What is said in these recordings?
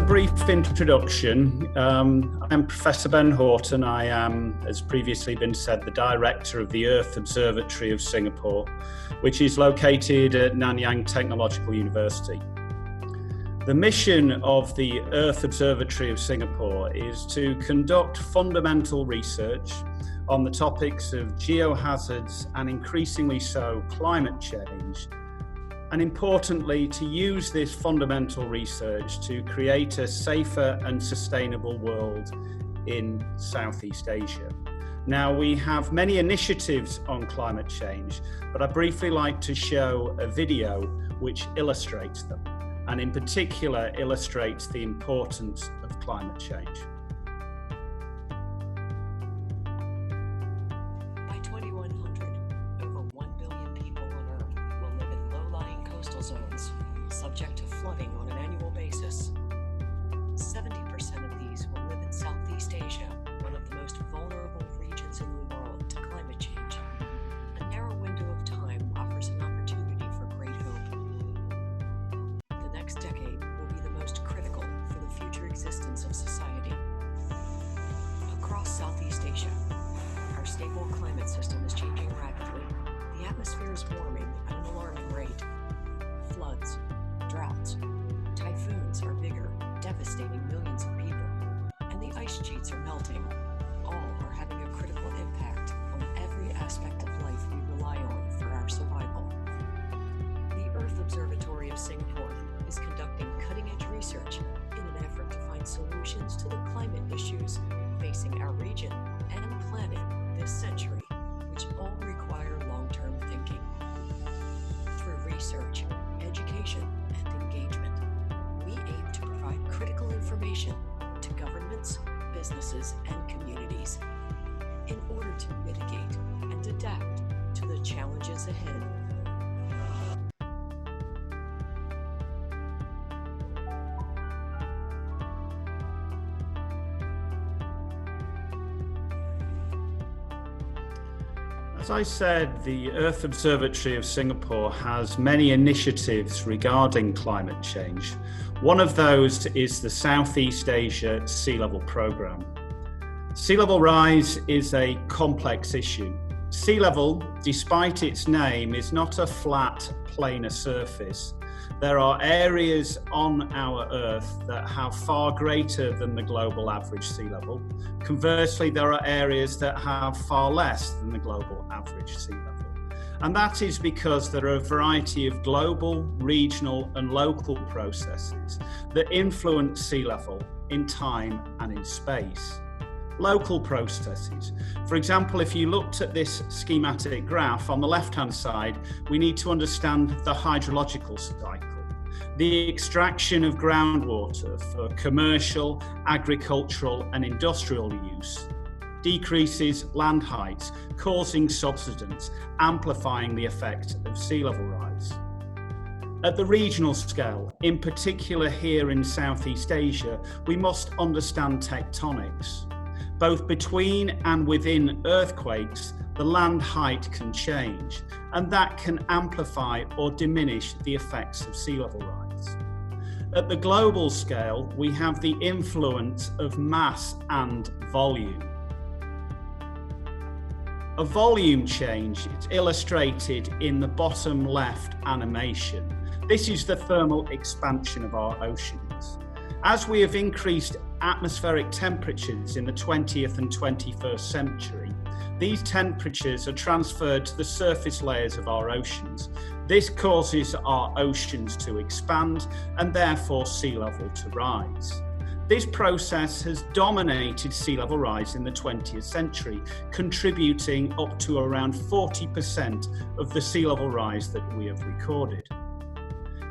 brief introduction, I'm Professor Ben Horton. I am, as previously been said, the Director of the Earth Observatory of Singapore, which is located at Nanyang Technological University. The mission of the Earth Observatory of Singapore is to conduct fundamental research on the topics of geohazards and increasingly so climate change, and importantly, to use this fundamental research to create a safer and sustainable world in Southeast Asia. Now, we have many initiatives on climate change, but I'd briefly like to show a video which illustrates them, and in particular illustrates the importance of climate change. By 2100, over 1 billion people on Earth will live in low-lying coastal zones, subject to flooding on an annual basis. 70% of these will live in Southeast Asia, one of the most vulnerable regions in the world to climate change. A narrow window of time offers an opportunity for great hope. The next decade will be the most critical for the future existence of society. Across Southeast Asia, our stable climate system is changing rapidly. The atmosphere is warming at an alarming rate. Floods, droughts, typhoons are bigger, devastating millions of people, and the ice sheets are melting. All are having a critical impact on every aspect of life we rely on for our survival. The Earth Observatory of Singapore is conducting cutting-edge research in an effort to find solutions to the climate issues facing our region and planet this century, which all require long-term thinking. Through research, education, and engagement, we aim to provide critical information to governments, businesses, and communities in order to mitigate and adapt to the challenges ahead. As I said, the Earth Observatory of Singapore has many initiatives regarding climate change. One of those is the Southeast Asia Sea Level Programme. Sea level rise is a complex issue. Sea level, despite its name, is not a flat, planar surface. There are areas on our Earth that have far greater than the global average sea level. Conversely, there are areas that have far less than the global average sea level. And that is because there are a variety of global, regional, and local processes that influence sea level in time and in space. Local processes. For example, if you looked at this schematic graph on the left-hand side, we need to understand the hydrological cycle. The extraction of groundwater for commercial, agricultural, and industrial use decreases land heights, causing subsidence, amplifying the effect of sea level rise. At the regional scale, in particular here in Southeast Asia, we must understand tectonics. Both between and within earthquakes, the land height can change, and that can amplify or diminish the effects of sea level rise. At the global scale, we have the influence of mass and volume. A volume change is illustrated in the bottom left animation. This is the thermal expansion of our oceans. As we have increased atmospheric temperatures in the 20th and 21st century, these temperatures are transferred to the surface layers of our oceans. This causes our oceans to expand and therefore sea level to rise. This process has dominated sea level rise in the 20th century, contributing up to around 40% of the sea level rise that we have recorded.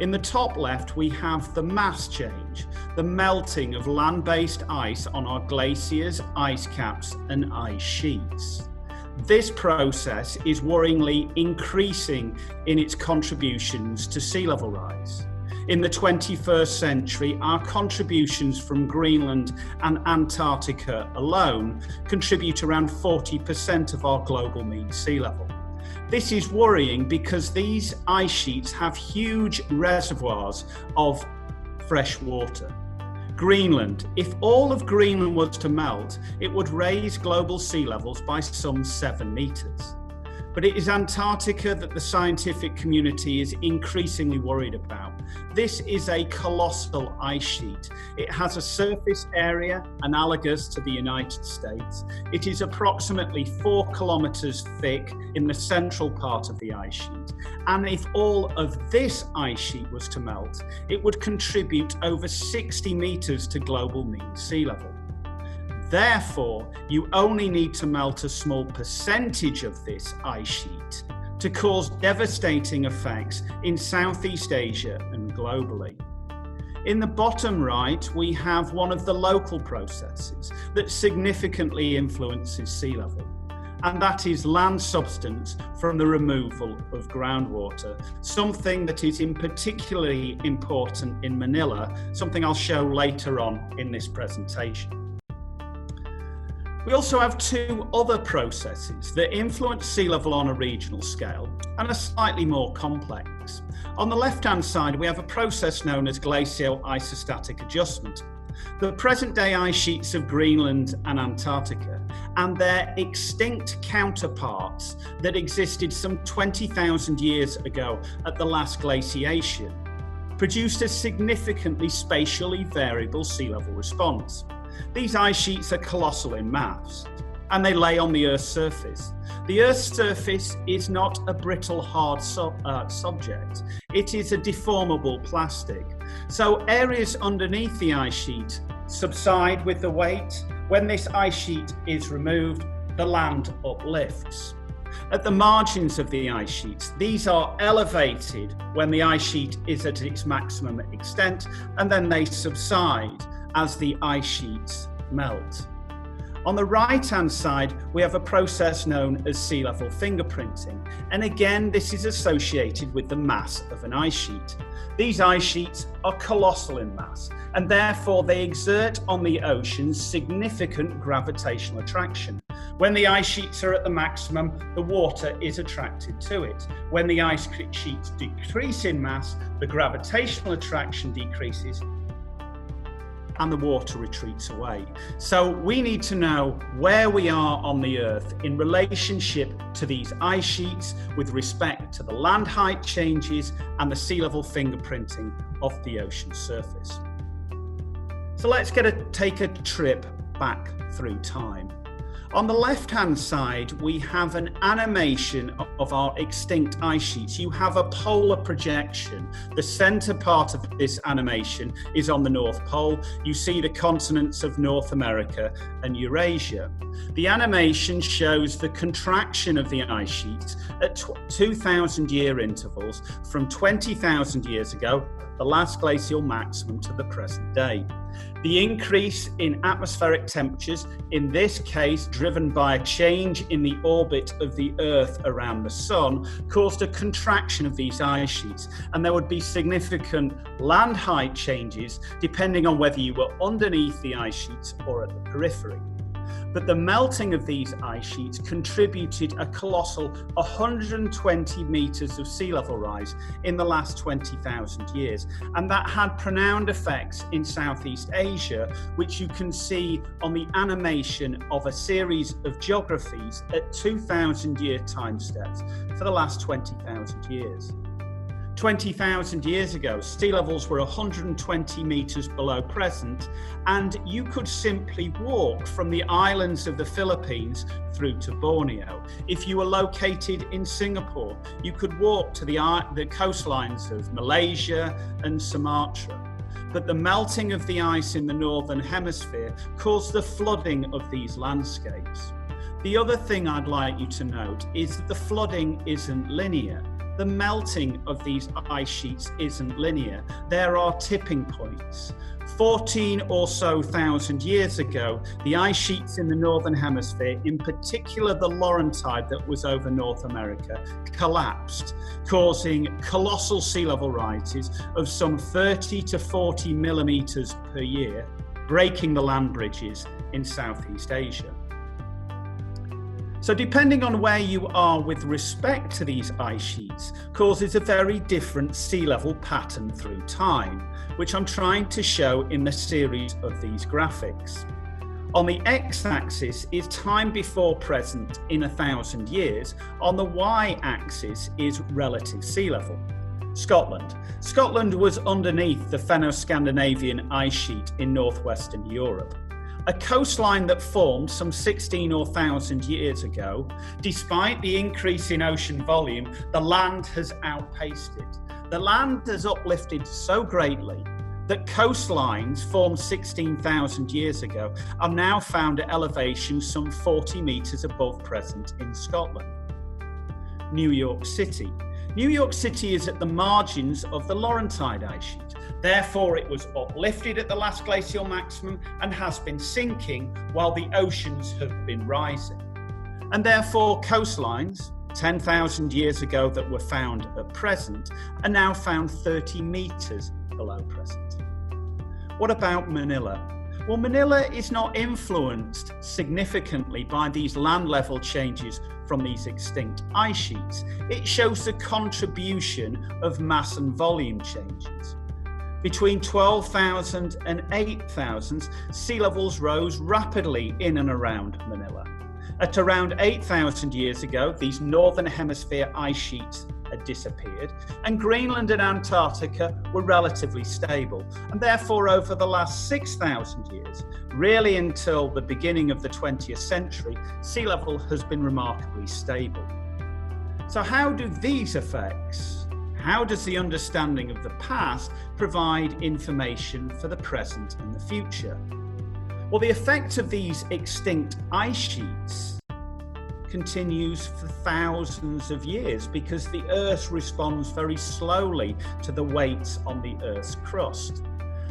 In the top left, we have the mass change, the melting of land-based ice on our glaciers, ice caps, and ice sheets. This process is worryingly increasing in its contributions to sea level rise. In the 21st century, our contributions from Greenland and Antarctica alone contribute around 40% of our global mean sea level. This is worrying because these ice sheets have huge reservoirs of fresh water. Greenland. If all of Greenland was to melt, it would raise global sea levels by some 7 meters. But it is Antarctica that the scientific community is increasingly worried about. This is a colossal ice sheet. It has a surface area analogous to the United States. It is approximately 4 kilometers thick in the central part of the ice sheet. And if all of this ice sheet was to melt, it would contribute over 60 meters to global mean sea level. Therefore, you only need to melt a small percentage of this ice sheet to cause devastating effects in Southeast Asia and globally. In the bottom right, we have one of the local processes that significantly influences sea level, and that is land substance from the removal of groundwater, something that is particularly important in Manila, something I'll show later on in this presentation. We also have 2 other processes that influence sea level on a regional scale and are slightly more complex. On the left-hand side, we have a process known as glacial isostatic adjustment. The present-day ice sheets of Greenland and Antarctica and their extinct counterparts that existed some 20,000 years ago at the last glaciation produced a significantly spatially variable sea level response. These ice sheets are colossal in mass, and they lay on the Earth's surface. The Earth's surface is not a brittle, hard subject. It is a deformable plastic. So areas underneath the ice sheet subside with the weight. When this ice sheet is removed, the land uplifts. At the margins of the ice sheets, these are elevated when the ice sheet is at its maximum extent, and then they subside as the ice sheets melt. On the right-hand side, we have a process known as sea level fingerprinting. And again, this is associated with the mass of an ice sheet. These ice sheets are colossal in mass, and therefore they exert on the ocean significant gravitational attraction. When the ice sheets are at the maximum, the water is attracted to it. When the ice sheets decrease in mass, the gravitational attraction decreases and the water retreats away. So we need to know where we are on the Earth in relationship to these ice sheets with respect to the land height changes and the sea level fingerprinting of the ocean surface. So let's take a trip back through time. On the left-hand side, we have an animation of our extinct ice sheets. You have a polar projection. The center part of this animation is on the North Pole. You see the continents of North America and Eurasia. The animation shows the contraction of the ice sheets at 2,000-year intervals from 20,000 years ago, the last glacial maximum, to the present day. The increase in atmospheric temperatures, in this case driven by a change in the orbit of the Earth around the Sun, caused a contraction of these ice sheets, and there would be significant land height changes depending on whether you were underneath the ice sheets or at the periphery. But the melting of these ice sheets contributed a colossal 120 meters of sea level rise in the last 20,000 years. And that had pronounced effects in Southeast Asia, which you can see on the animation of a series of geographies at 2,000-year time steps for the last 20,000 years. 20,000 years ago, sea levels were 120 meters below present, and you could simply walk from the islands of the Philippines through to Borneo. If you were located in Singapore, you could walk to the coastlines of Malaysia and Sumatra. But the melting of the ice in the northern hemisphere caused the flooding of these landscapes. The other thing I'd like you to note is that the flooding isn't linear. The melting of these ice sheets isn't linear. There are tipping points. 14 or so thousand years ago, the ice sheets in the northern hemisphere, in particular the Laurentide that was over North America, collapsed, causing colossal sea level rises of some 30 to 40 millimeters per year, breaking the land bridges in Southeast Asia. So depending on where you are with respect to these ice sheets causes a very different sea level pattern through time, which I'm trying to show in the series of these graphics. On the x-axis is time before present in 1,000 years. On the y-axis is relative sea level. Scotland. Scotland was underneath the Fenno-Scandinavian ice sheet in northwestern Europe. A coastline that formed some 1,600 years ago. Despite the increase in ocean volume, the land has outpaced it. The land has uplifted so greatly that coastlines formed 16,000 years ago are now found at elevations some 40 metres above present in Scotland. New York City. New York City is at the margins of the Laurentide ice sheet. Therefore, it was uplifted at the last glacial maximum and has been sinking while the oceans have been rising. And therefore, coastlines, 10,000 years ago that were found at present, are now found 30 metres below present. What about Manila? Well, Manila is not influenced significantly by these land level changes from these extinct ice sheets. It shows the contribution of mass and volume changes. Between 12,000 and 8,000, sea levels rose rapidly in and around Manila. At around 8,000 years ago, these northern hemisphere ice sheets had disappeared, and Greenland and Antarctica were relatively stable. And therefore, over the last 6,000 years, really until the beginning of the 20th century, sea level has been remarkably stable. So how do these effects, how does the understanding of the past provide information for the present and the future? Well, the effect of these extinct ice sheets continues for thousands of years because the Earth responds very slowly to the weights on the Earth's crust.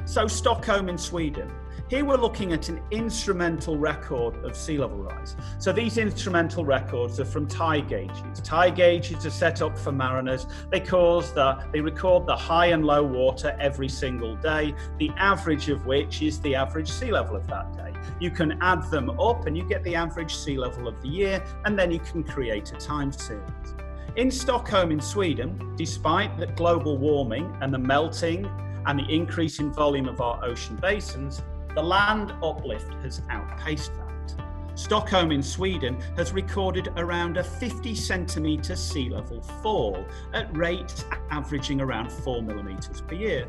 So Stockholm in Sweden, here we're looking at an instrumental record of sea level rise. So these instrumental records are from tide gauges. Tide gauges are set up for mariners. They record the high and low water every single day, the average of which is the average sea level of that day. You can add them up and you get the average sea level of the year, and then you can create a time series. In Stockholm in Sweden, despite the global warming and the melting and the increase in volume of our ocean basins, the land uplift has outpaced that. Stockholm in Sweden has recorded around a 50 centimetre sea level fall at rates averaging around 4 millimetres per year.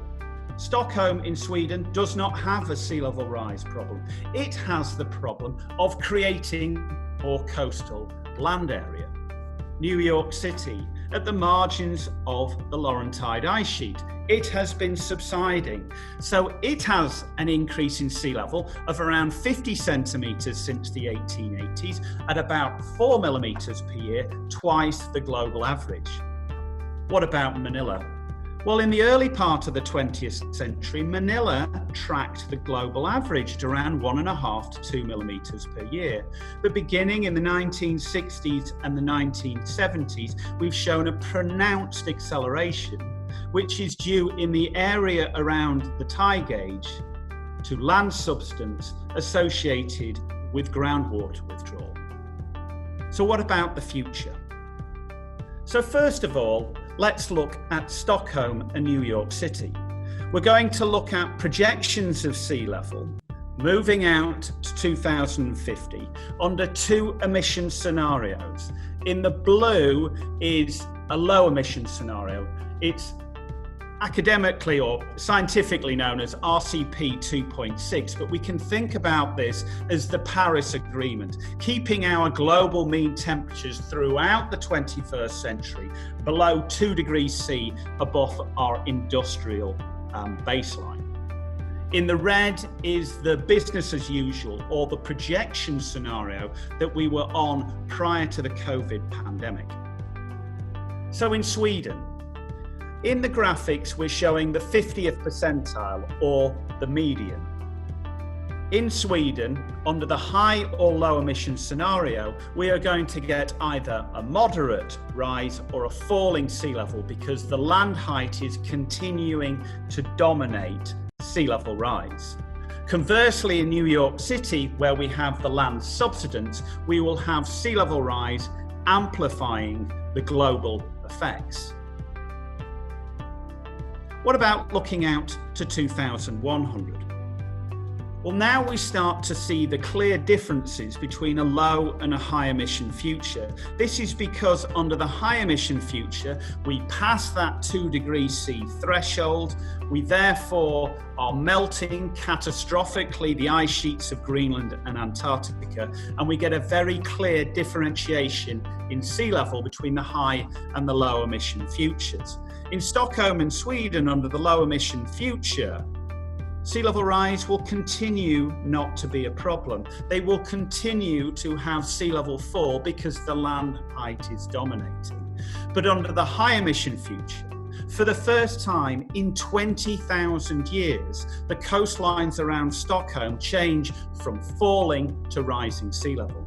Stockholm in Sweden does not have a sea level rise problem. It has the problem of creating more coastal land area. New York City, at the margins of the Laurentide ice sheet. It has been subsiding. So it has an increase in sea level of around 50 centimetres since the 1880s at about 4 millimetres per year, twice the global average. What about Manila? Well, in the early part of the 20th century, Manila tracked the global average at around 1.5 to 2 millimetres per year. But beginning in the 1960s and the 1970s, we've shown a pronounced acceleration, which is due in the area around the tide gauge to land substance associated with groundwater withdrawal. So what about the future? So first of all, let's look at Stockholm and New York City. We're going to look at projections of sea level moving out to 2050 under two emission scenarios. In the blue is a low emission scenario. It's academically or scientifically known as RCP 2.6, but we can think about this as the Paris Agreement, keeping our global mean temperatures throughout the 21st century below 2 degrees C above our industrial baseline. In the red is the business as usual or the projection scenario that we were on prior to the COVID pandemic. So in Sweden, in the graphics, we're showing the 50th percentile or the median. In Sweden, under the high or low emission scenario, we are going to get either a moderate rise or a falling sea level because the land height is continuing to dominate sea level rise. Conversely, in New York City, where we have the land subsidence, we will have sea level rise amplifying the global effects. What about looking out to 2100? Well, now we start to see the clear differences between a low and a high emission future. This is because under the high emission future, we pass that 2 degrees C threshold. We therefore are melting catastrophically the ice sheets of Greenland and Antarctica, and we get a very clear differentiation in sea level between the high and the low emission futures. In Stockholm and Sweden, under the low emission future, sea level rise will continue not to be a problem. They will continue to have sea level fall because the land height is dominating. But under the high emission future, for the first time in 20,000 years, the coastlines around Stockholm change from falling to rising sea level.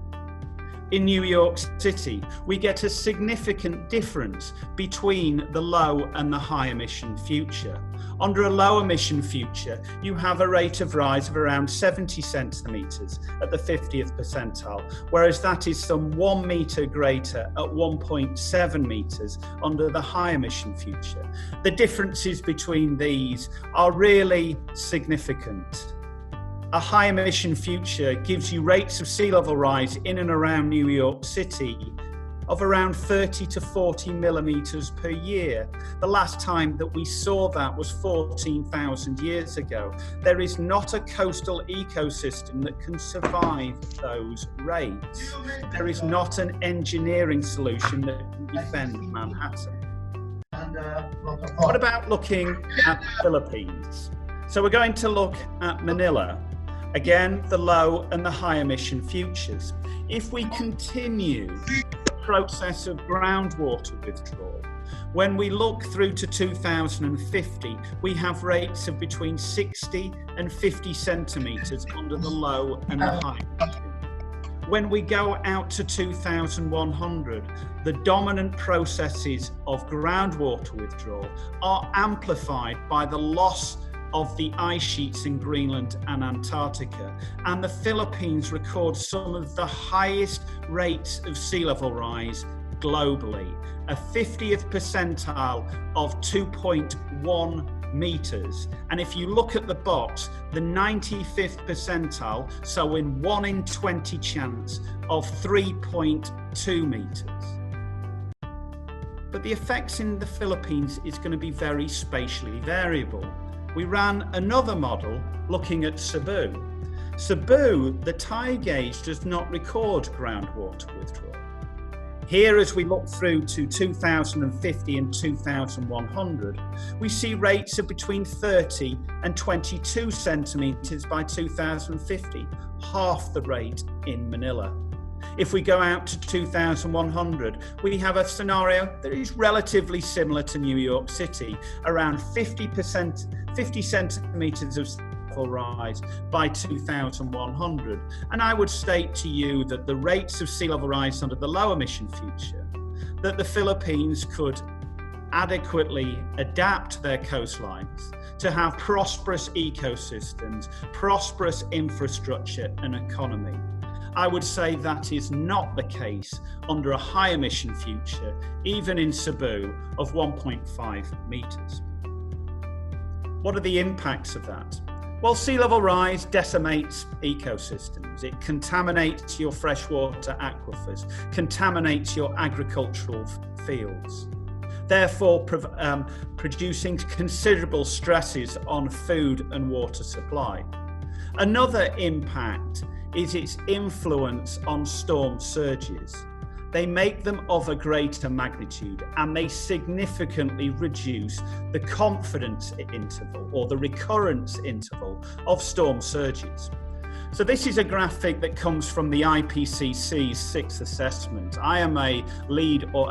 In New York City, we get a significant difference between the low and the high emission future. Under a low emission future, you have a rate of rise of around 70 centimetres at the 50th percentile, whereas that is some 1 metre greater at 1.7 metres under the high emission future. The differences between these are really significant. A high emission future gives you rates of sea level rise in and around New York City of around 30 to 40 millimetres per year. The last time that we saw that was 14,000 years ago. There is not a coastal ecosystem that can survive those rates. There is not an engineering solution that can defend Manhattan. What about looking at the Philippines? So we're going to look at Manila. Again, the low and the high emission futures. If we continue the process of groundwater withdrawal, when we look through to 2050, we have rates of between 60 and 50 centimetres under the low and the high emission. When we go out to 2100, the dominant processes of groundwater withdrawal are amplified by the loss of the ice sheets in Greenland and Antarctica, and the Philippines record some of the highest rates of sea level rise globally, a 50th percentile of 2.1 meters. And if you look at the box, the 95th percentile, so in 1 in 20 chance of 3.2 meters. But the effects in the Philippines is going to be very spatially variable. We ran another model looking at Cebu. Cebu, the tide gauge does not record groundwater withdrawal. Here, as we look through to 2050 and 2100, we see rates of between 30 and 22 centimetres by 2050, half the rate in Manila. If we go out to 2100, we have a scenario that is relatively similar to New York City, around 50 centimetres of sea level rise by 2100. And I would state to you that the rates of sea level rise under the low emission future, that the Philippines could adequately adapt their coastlines to have prosperous ecosystems, prosperous infrastructure and economy. I would say that is not the case under a high emission future, even in Cebu, of 1.5 metres. What are the impacts of that? Well, sea level rise decimates ecosystems. It contaminates your freshwater aquifers, contaminates your agricultural fields, therefore producing considerable stresses on food and water supply. Another impact is its influence on storm surges. They make them of a greater magnitude, and they significantly reduce the confidence interval or the recurrence interval of storm surges. So this is a graphic that comes from the IPCC's 6th assessment. I am a lead or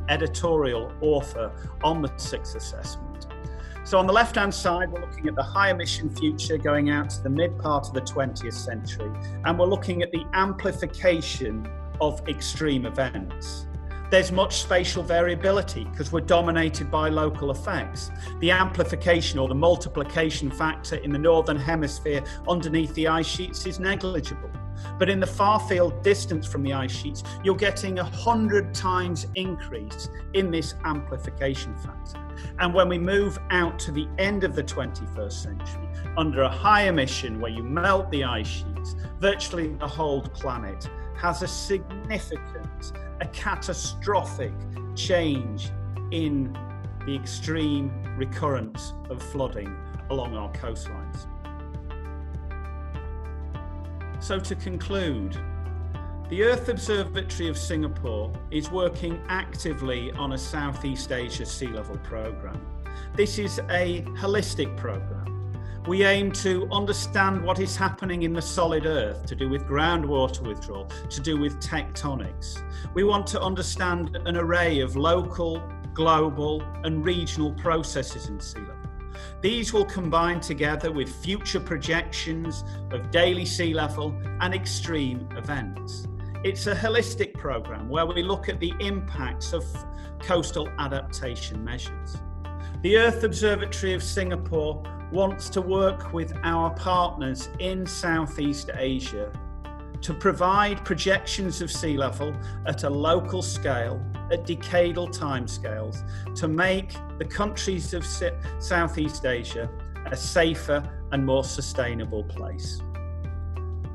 editorial author on the 6th assessment. So on the left-hand side, we're looking at the high emission future going out to the mid part of the 20th century, and we're looking at the amplification of extreme events. There's much spatial variability because we're dominated by local effects. The amplification or the multiplication factor in the northern hemisphere underneath the ice sheets is negligible. But in the far field distance from the ice sheets, you're getting 100 times increase in this amplification factor. And when we move out to the end of the 21st century, under a high emission where you melt the ice sheets, virtually the whole planet has a significant, a catastrophic change in the extreme recurrence of flooding along our coastlines. So to conclude, the Earth Observatory of Singapore is working actively on a Southeast Asia sea level programme. This is a holistic programme. We aim to understand what is happening in the solid earth to do with groundwater withdrawal, to do with tectonics. We want to understand an array of local, global and regional processes in sea level. These will combine together with future projections of daily sea level and extreme events. It's a holistic programme where we look at the impacts of coastal adaptation measures. The Earth Observatory of Singapore wants to work with our partners in Southeast Asia to provide projections of sea level at a local scale, at decadal timescales, to make the countries of Southeast Asia a safer and more sustainable place.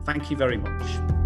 Thank you very much.